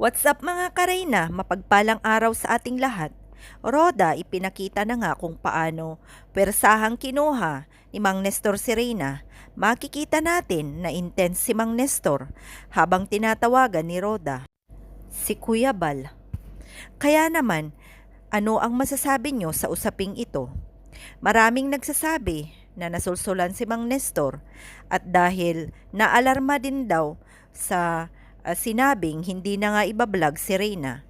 What's up mga kareyna? Mapagpalang araw sa ating lahat. Roda, ipinakita na nga kung paano pwersahang kinuha ni Mang Nestor si Reyna. Makikita natin na intense si Mang Nestor habang tinatawagan ni Roda si Kuya Bal. Kaya naman, ano ang masasabi nyo sa usaping ito? Maraming nagsasabi na nasulsulan si Mang Nestor at dahil naalarma din daw sa sinabing hindi na nga ibablog si Reyna.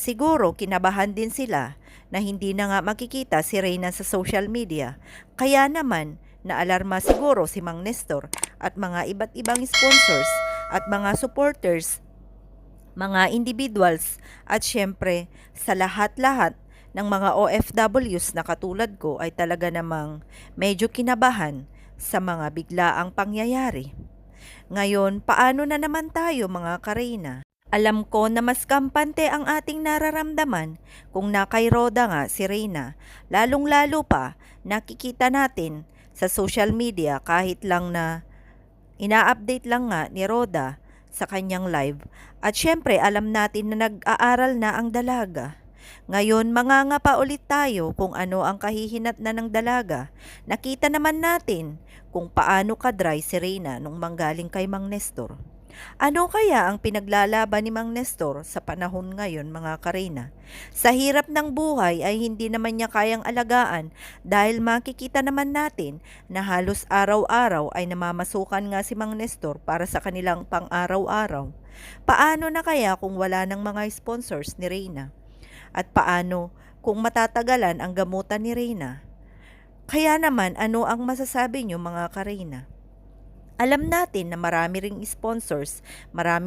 Siguro kinabahan din sila na hindi na nga makikita si Reyna sa social media. Kaya naman naalarma siguro si Mang Nestor at mga iba't ibang sponsors at mga supporters, mga individuals at syempre sa lahat-lahat ng mga OFWs na katulad ko ay talaga namang medyo kinabahan sa mga biglaang pangyayari. Ngayon, paano na naman tayo mga kareyna? Alam ko na mas kampante ang ating nararamdaman kung nakay Roda nga si Reyna. Lalong-lalo pa nakikita natin sa social media kahit lang na ina-update lang nga ni Roda sa kanyang live. At syempre alam natin na nag-aaral na ang dalaga. Ngayon, mangangapa ulit tayo kung ano ang kahihinatnan ng dalaga. Nakita naman natin kung paano ka-dry si Reyna nung manggaling kay Mang Nestor. Ano kaya ang pinaglalaban ni Mang Nestor sa panahon ngayon mga kareyna? Sa hirap ng buhay ay hindi naman niya kayang alagaan dahil makikita naman natin na halos araw-araw ay namamasukan nga si Mang Nestor para sa kanilang pang-araw-araw. Paano na kaya kung wala ng mga sponsors ni Reyna? At paano kung matatagalan ang gamutan ni Reyna? Kaya naman ano ang masasabi niyo mga kareyna? Alam natin na marami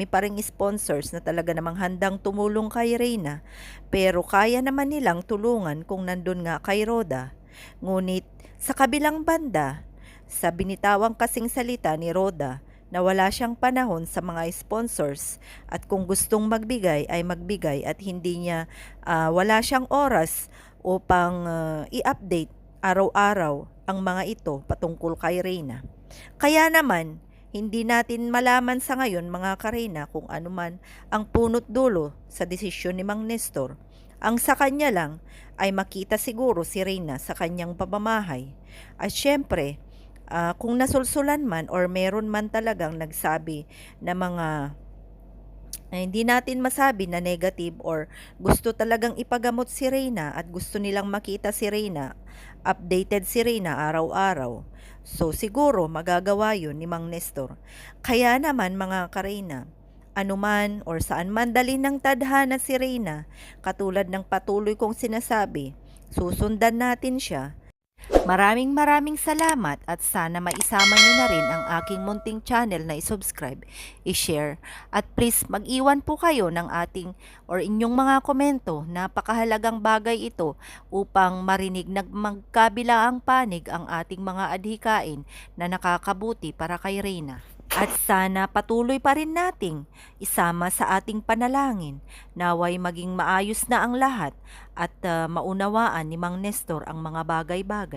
pa ring sponsors na talaga namang handang tumulong kay Reyna, pero kaya naman nilang tulungan kung nandun nga kay Roda. Ngunit sa kabilang banda, sa binitawang kasing salita ni Roda na wala siyang panahon sa mga sponsors at kung gustong magbigay ay magbigay at hindi niya wala siyang oras upang i-update araw-araw ang mga ito patungkol kay Reyna. Kaya naman, hindi natin malaman sa ngayon mga kareyna kung ano man ang punot dulo sa desisyon ni Mang Nestor. Ang sa kanya lang ay makita siguro si Reyna sa kanyang pamamahay. At syempre, kung nasulsulan man or meron man talagang nagsabi na mga hindi natin masabi na negative or gusto talagang ipagamot si Reyna at gusto nilang makita si Reyna, updated si Reyna araw-araw. So siguro magagawa yun ni Mang Nestor. Kaya naman mga kareyna, anuman or saan man dalhin ng tadhana si Reyna, katulad ng patuloy kong sinasabi, susundan natin siya. Maraming salamat at sana maisama niyo na rin ang aking munting channel na i-subscribe, i-share at please mag-iwan po kayo ng ating or inyong mga komento. Napakahalagang bagay ito upang marinig na magkabilaang panig ang ating mga adhikain na nakakabuti para kay Reyna. At sana patuloy pa rin nating isama sa ating panalangin. Naway maging maayos na ang lahat at maunawaan ni Mang Nestor ang mga bagay-bagay.